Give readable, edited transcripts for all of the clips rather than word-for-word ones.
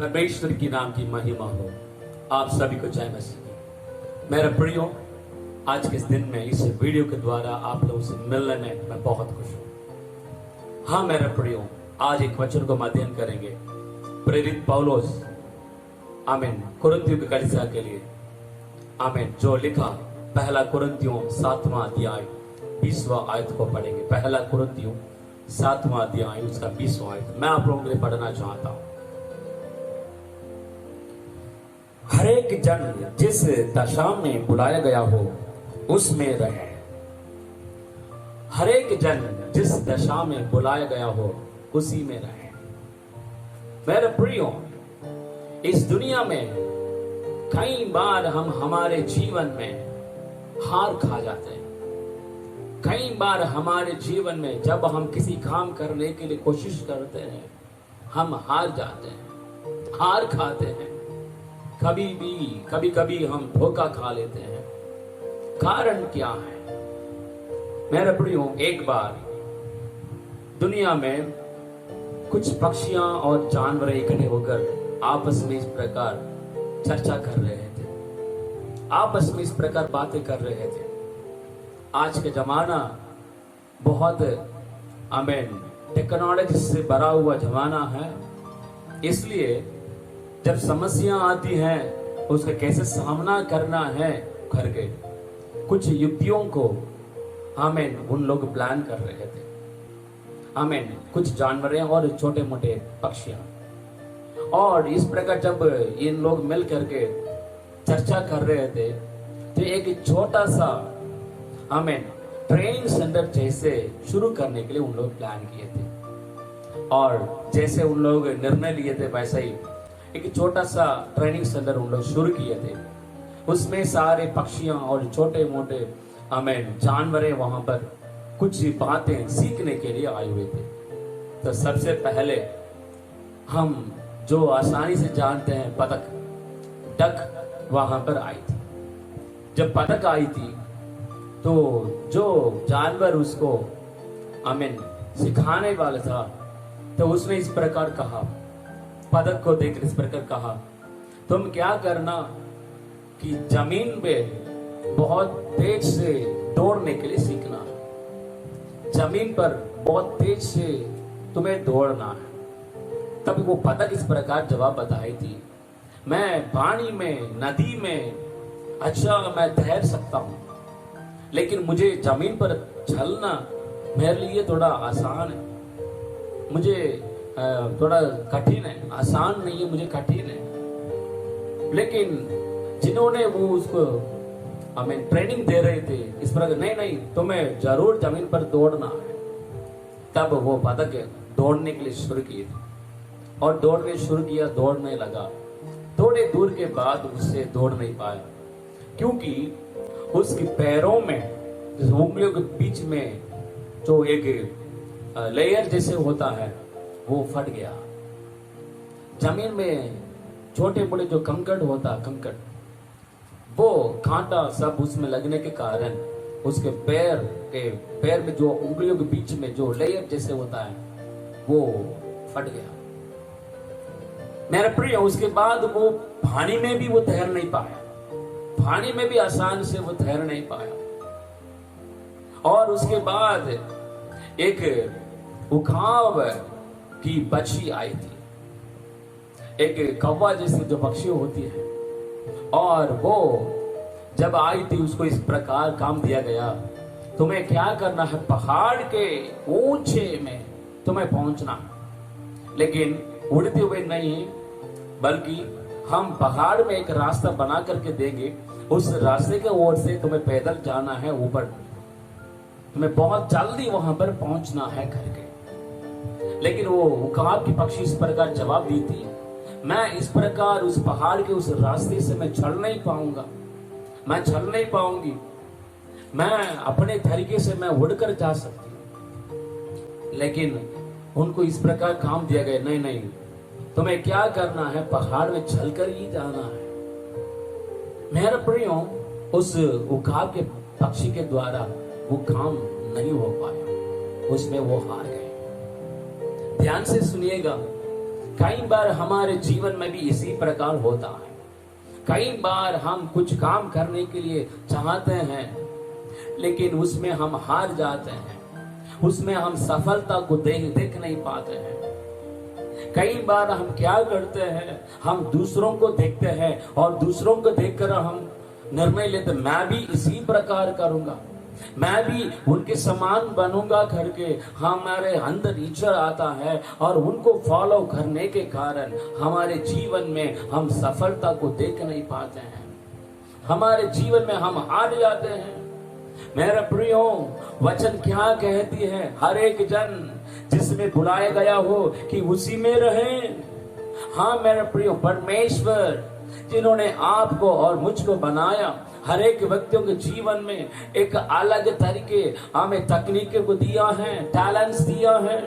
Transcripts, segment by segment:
परमेश्वर की नाम की महिमा हो। आप सभी को जय मसीह। मेरे प्रियो, आज के इस दिन में इस वीडियो के द्वारा आप लोगों से मिलने में मैं बहुत खुश हूँ। हाँ मेरे प्रियो, आज एक वचन को अध्ययन करेंगे प्रेरित पौलुस आमीन कुरिन्थियों की कलीसिया के लिए आमीन जो लिखा पहला कुरिन्थियों 7वां अध्याय 20वां आयत को पढ़ेंगे। पहला कुरिन्थियों 7वां अध्याय उसका 20वां आयत मैं आप लोगों के लिए पढ़ना चाहता हूँ। हर एक जन जिस दशा में बुलाया गया हो उसमें रहे। हर एक जन जिस दशा में बुलाया गया हो उसी में रहे। मेरे प्रियो, इस दुनिया में कई बार हम हमारे जीवन में हार खा जाते हैं। कई बार हमारे जीवन में जब हम किसी काम करने के लिए कोशिश करते हैं हम हार जाते हैं, हार खाते हैं। कभी कभी हम धोखा खा लेते हैं। कारण क्या है? मेरे प्रियो, एक बार दुनिया में कुछ पक्षियां और जानवर इकट्ठे होकर आपस में इस प्रकार चर्चा कर रहे थे, आपस में इस प्रकार बातें कर रहे थे। आज का जमाना बहुत आमीन टेक्नोलॉजी से भरा हुआ जमाना है, इसलिए जब समस्या आती है उसका कैसे सामना करना है करके कुछ युक्तियों को आमीन उन लोग प्लान कर रहे थे। आमीन कुछ जानवर और छोटे मोटे पक्षियां, और इस प्रकार जब इन लोग मिल करके चर्चा कर रहे थे तो एक छोटा सा आमीन ट्रेनिंग सेंटर जैसे शुरू करने के लिए उन लोग प्लान किए थे। और जैसे उन लोग निर्णय लिए थे वैसा ही एक छोटा सा ट्रेनिंग सेंटर उन लोग शुरू किए थे। उसमें सारे पक्षियां और छोटे मोटे आमीन जानवर वहां पर कुछ बातें सीखने के लिए आए हुए थे। तो सबसे पहले हम जो आसानी से जानते हैं बतख, डक वहां पर आई थी। जब बतख आई थी तो जो जानवर उसको आमीन सिखाने वाला था तो उसने इस प्रकार कहा, बतख को देखकर इस प्रकार कहा, तुम क्या करना कि जमीन पे बहुत तेज से दौड़ने के लिए सीखना है। जमीन पर बहुत तेज से तुम्हें दौड़ना है। तब वो बतख इस प्रकार जवाब बताई थी, मैं पानी में नदी में अच्छा मैं तैर सकता हूं, लेकिन मुझे जमीन पर चलना मेरे लिए थोड़ा आसान है, मुझे थोड़ा कठिन है। आसान नहीं है, मुझे कठिन है। लेकिन जिन्होंने वो उसको हमें ट्रेनिंग दे रहे थे इस प्रकार, नहीं तुम्हें जरूर जमीन पर दौड़ना है। तब वो बतख दौड़ने के लिए शुरू किए और दौड़ने शुरू किया, दौड़ने लगा। थोड़े दूर के बाद उससे दौड़ नहीं पाया क्योंकि उसके पैरों में उंगलियों के बीच में जो एक लेयर जैसे होता है वो फट गया। जमीन में छोटे बड़े जो कंकड़ होता, कंकड़ वो कांटा सब उसमें लगने के कारण उसके पैर में जो उंगलियों के बीच में जो लेयर जैसे होता है वो फट गया। मेरे प्रिय, उसके बाद वो पानी में भी वो तैर नहीं पाया, पानी में भी आसान से वो तैर नहीं पाया। और उसके बाद एक उकाब की बच्ची आई थी, एक कौवा जैसे जो पक्षी होती है, और वो जब आई थी उसको इस प्रकार काम दिया गया, तुम्हें क्या करना है, पहाड़ के ऊंचे में तुम्हें पहुंचना। लेकिन उड़ते हुए नहीं, बल्कि हम पहाड़ में एक रास्ता बना करके देंगे, उस रास्ते के ओर से तुम्हें पैदल जाना है ऊपर, तुम्हें बहुत जल्दी वहां पर पहुंचना है करके। लेकिन वो उकाब की पक्षी इस प्रकार जवाब दी थी, मैं इस प्रकार उस पहाड़ के उस रास्ते से मैं चढ़ नहीं पाऊंगा, मैं चल नहीं पाऊंगी, मैं अपने तरीके से मैं उड़कर जा सकती हूं। लेकिन उनको इस प्रकार काम दिया गया, नहीं तुम्हें क्या करना है, पहाड़ में चलकर ही जाना है। मेरे प्रियो, उस उकाब के पक्षी के द्वारा वो काम नहीं हो पाया, उसमें वो हार गए। ध्यान से सुनिएगा, कई बार हमारे जीवन में भी इसी प्रकार होता है। कई बार हम कुछ काम करने के लिए चाहते हैं, लेकिन उसमें हम हार जाते हैं, उसमें हम सफलता को देख नहीं पाते हैं। कई बार हम क्या करते हैं, हम दूसरों को देखते हैं और दूसरों को देखकर हम निर्णय लेते, मैं भी इसी प्रकार करूंगा, मैं भी उनके समान बनूंगा करके हमारे अंदर इच्छा आता है और उनको फॉलो करने के कारण हमारे जीवन में हम सफलता को देख नहीं पाते हैं, हमारे जीवन में हम हार जाते हैं। मेरे प्रियो, वचन क्या कहती है, हर एक जन जिसमें बुलाया गया हो कि उसी में रहे। हाँ मेरे प्रियो, परमेश्वर जिन्होंने आपको और मुझको बनाया, हर एक व्यक्तियों के जीवन में एक अलग तरीके हमें तकनीकों को दिया है, टैलेंट्स दिया है।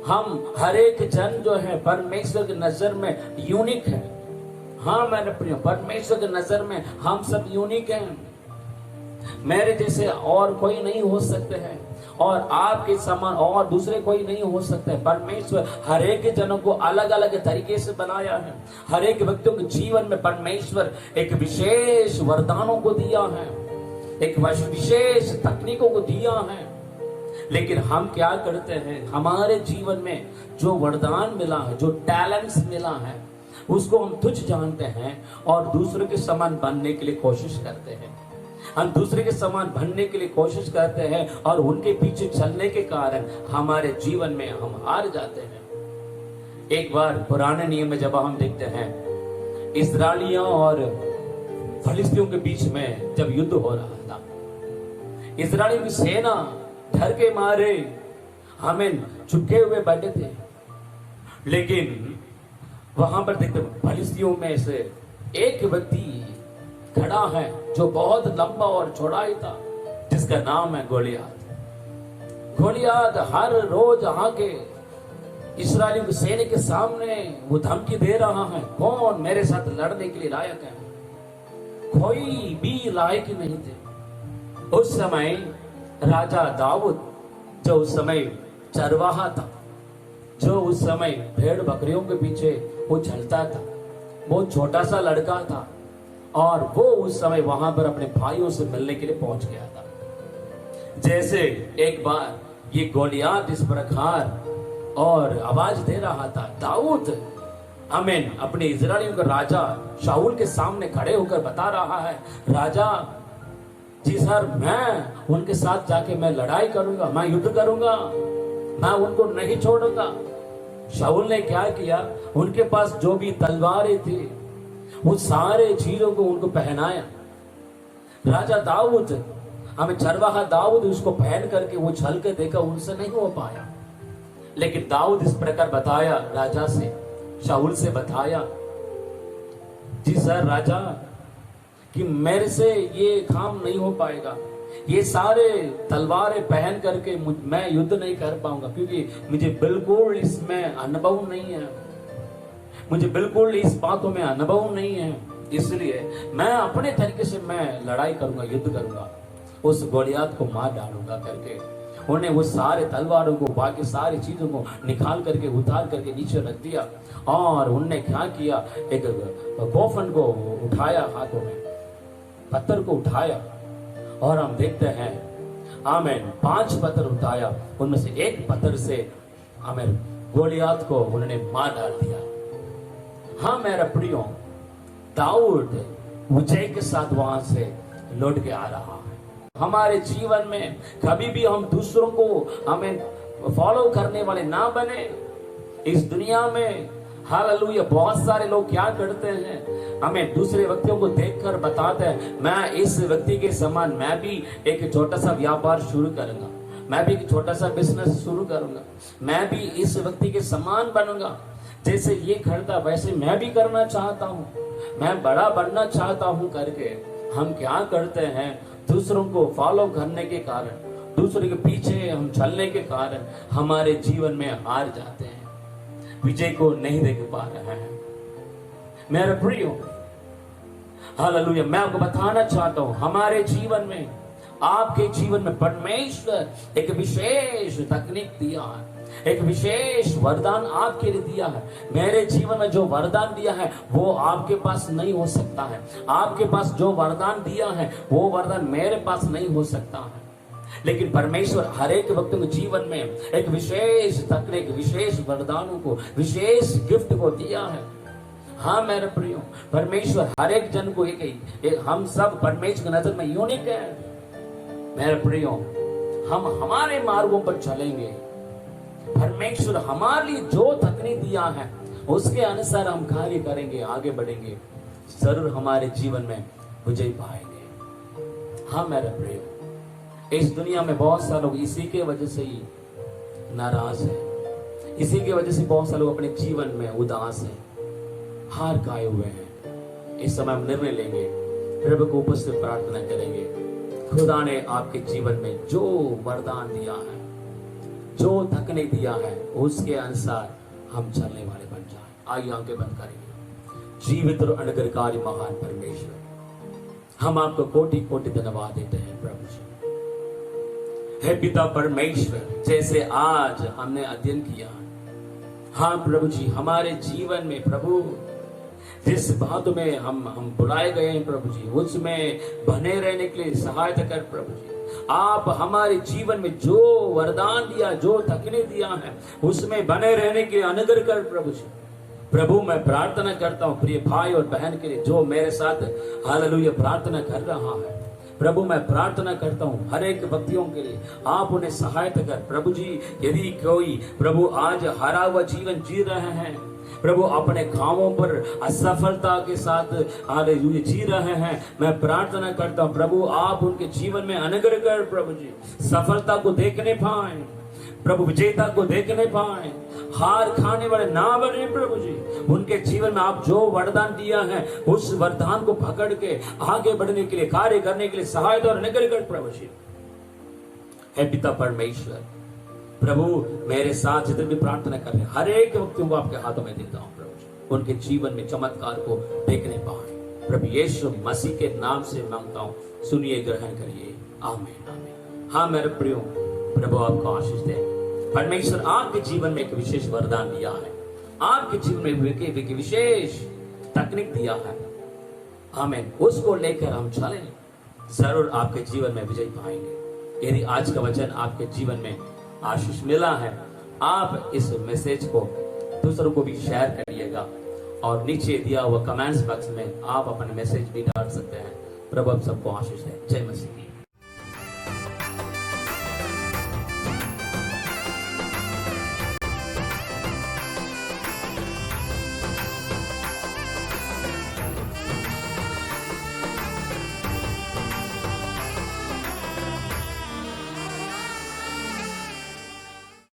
हम हर एक जन जो है परमेश्वर की नजर में यूनिक है। हाँ मेरे प्रियो, परमेश्वर की नजर में हम सब यूनिक हैं। मेरे जैसे और कोई नहीं हो सकते हैं और आपके समान और दूसरे कोई नहीं हो सकते। परमेश्वर हर एक जनों को अलग अलग तरीके से बनाया है। हर एक व्यक्तियों के जीवन में परमेश्वर एक विशेष वरदानों को दिया है, एक विशेष तकनीकों को दिया है। लेकिन हम क्या करते हैं, हमारे जीवन में जो वरदान मिला है, जो टैलेंट्स मिला है, उसको हम तुच्छ जानते हैं और दूसरों के समान बनने के लिए कोशिश करते हैं। हम दूसरे के समान बनने के लिए कोशिश करते हैं और उनके पीछे चलने के कारण हमारे जीवन में हम हार जाते हैं। एक बार पुराने नियम में जब हम देखते हैं, इस्राएलियों और फलिस्तियों के बीच में जब युद्ध हो रहा था, इस्राएलियों की सेना डर के मारे हमें चुपके हुए बैठे थे। लेकिन वहां पर देखते फलिस्तियों में से एक व्यक्ति खड़ा है जो बहुत लंबा और चौड़ाई था, जिसका नाम है गोलियात। गोलियात हर रोज आके इस्राएलियों की सेना के सामने वो धमकी दे रहा है, कौन मेरे साथ लड़ने के लिए लायक है। कोई भी लायक नहीं थे। उस समय राजा दाऊद, जो उस समय चरवाहा था, जो उस समय भेड़ बकरियों के पीछे वो चलता था, वो छोटा सा लड़का था और वो उस समय वहां पर अपने भाइयों से मिलने के लिए पहुंच गया था। जैसे एक बार ये गोलियात इस प्रकार और आवाज दे रहा था, दाऊद आमीन अपने इजराइलियों का राजा शाऊल के सामने खड़े होकर बता रहा है, राजा जी सर, मैं उनके साथ जाके मैं लड़ाई करूंगा, मैं युद्ध करूंगा, मैं उनको नहीं छोड़ूंगा। शाऊल ने क्या किया, उनके पास जो भी तलवारें थी वो सारे चीजों को उनको पहनाया। राजा दाऊद, हमें चरवाहा दाऊद उसको पहन करके वो छल के देखा, उनसे नहीं हो पाया। लेकिन दाऊद इस प्रकार बताया राजा से, शाऊल से बताया, जी सर राजा, कि मेरे से ये काम नहीं हो पाएगा, ये सारे तलवारें पहन करके मैं युद्ध नहीं कर पाऊंगा, क्योंकि मुझे बिल्कुल इसमें अनुभव नहीं है, मुझे बिल्कुल इस बातों में अनुभव नहीं है, इसलिए मैं अपने तरीके से मैं लड़ाई करूंगा, युद्ध करूंगा, उस गोलियात को मार डालूंगा करके उन्हें वो सारे तलवारों को, बाकी सारी चीजों को निकाल करके उतार करके नीचे रख दिया। और उनने क्या किया, एक कोफन को उठाया, हाथों में पत्थर को उठाया और हम देखते हैं आमीन 5 पत्थर उठाया, उनमें से एक पत्थर से आमीन गोलियात को उन्होंने मार डाल दिया। हाँ मेरा प्रियो, दाऊद विजय के साथ वहां से लौट के आ रहा है। हमारे जीवन में कभी भी हम दूसरों को हमें फॉलो करने वाले ना बने। इस दुनिया में हालेलुया बहुत सारे लोग क्या करते हैं, हमें दूसरे व्यक्तियों को देखकर बताते हैं, मैं इस व्यक्ति के समान मैं भी एक छोटा सा व्यापार शुरू करूंगा, मैं भी एक छोटा सा बिजनेस शुरू करूंगा, मैं भी इस व्यक्ति के समान बनूंगा, जैसे ये करता वैसे मैं भी करना चाहता हूँ, मैं बड़ा बनना चाहता हूँ करके हम क्या करते हैं, दूसरों को फॉलो करने के कारण, दूसरे के पीछे हम चलने के कारण हमारे जीवन में हार जाते हैं, विजय को नहीं देख पा रहे हैं। मेरे प्रियो हालेलुया, मैं आपको बताना चाहता हूं, हमारे जीवन में आपके जीवन में परमेश्वर एक विशेष तकनीक दिया है, एक विशेष वरदान आपके लिए दिया है। मेरे जीवन में जो वरदान दिया है वो आपके पास नहीं हो सकता है। आपके पास जो वरदान दिया है वो वरदान मेरे पास नहीं हो सकता है। लेकिन परमेश्वर हर एक व्यक्ति के जीवन में एक विशेष तकनीक, विशेष वरदानों को, विशेष गिफ्ट को दिया है। हाँ मेरे प्रियो, परमेश्वर हर एक जन को एक हम सब परमेश्वर की नजर में यूनिक है। मेरे प्रियो, हम हमारे मार्गों पर चलेंगे। परमेश्वर हमारे लिए जो तकनीक दिया है उसके अनुसार हम कार्य करेंगे, आगे बढ़ेंगे, जरूर हमारे जीवन में विजय पाएंगे। हाँ मेरे प्रियो, इस दुनिया में बहुत सारे लोग इसी के वजह से ही नाराज है, इसी के वजह से बहुत सारे लोग अपने जीवन में उदास हैं, हार खाए हुए हैं। इस समय हम निर्णय लेंगे, प्रभु को उपस्थित प्रार्थना करेंगे। खुदा ने आपके जीवन में जो वरदान दिया है, जो तकनीक दिया है, उसके अनुसार हम चलने वाले बन जाए। आइए आंखें बंद करेंगे। जीवित और अनुग्रहकारी महान परमेश्वर, हम आपको कोटि कोटि धन्यवाद देते हैं प्रभु जी। हे पिता परमेश्वर, जैसे आज हमने अध्ययन किया, हाँ प्रभु जी, हमारे जीवन में प्रभु जिस बात में हम बुलाए गए हैं प्रभु जी, उसमें बने रहने के लिए सहायता कर प्रभु जी। आप हमारे जीवन में जो वरदान दिया, जो तकनीक दिया है, उसमें बने रहने के अनुग्रह कर प्रभु जी। प्रभु मैं प्रार्थना करता हूँ प्रिय भाई और बहन के लिए जो मेरे साथ हालेलुया प्रार्थना कर रहा है। प्रभु मैं प्रार्थना करता हूँ हर एक व्यक्तियों के लिए, आप उन्हें सहायता कर प्रभु जी। यदि कोई प्रभु आज हारा हुआ जीवन जी रहे हैं, प्रभु अपने कामों पर असफलता के साथ हालेलुया जी रहे हैं, मैं प्रार्थना करता हूँ प्रभु आप उनके जीवन में अनुग्रह कर प्रभु जी। सफलता को देखने पाए प्रभु, विजेता को देखने पाए, हार खाने वाले ना बने प्रभु जी। उनके जीवन में आप जो वरदान दिया है उस वरदान को पकड़ के आगे बढ़ने के लिए, कार्य करने के लिए सहायता और अनुग्रह कर प्रभु जी। हे पिता परमेश्वर, प्रभु मेरे साथ जितने भी प्रार्थना कर रहे हैं हर एक व्यक्ति को आपके हाथों में देता हूँ प्रभु जी। उनके जीवन में चमत्कार को देखने पाए प्रभु यीशु मसीह के नाम से मांगता हूँ, सुनिए, ग्रहण करिए। आमीन आमीन। हाँ मेरे प्रियो, प्रभु आपको आशीष दे। परमेश्वर आपके जीवन में एक विशेष वरदान दिया है, आपके जीवन में एक विशेष तकनीक दिया है। आमीन। उसको लेकर हम चलें, जरूर आपके जीवन में विजय पाएंगे। यदि आज का वचन आपके जीवन में आशीष मिला है, आप इस मैसेज को दूसरों को भी शेयर करिएगा और नीचे दिया हुआ कमेंट्स बॉक्स में आप अपने मैसेज भी डाल सकते हैं। प्रभु आप सबको आशीष है। जय मसीह।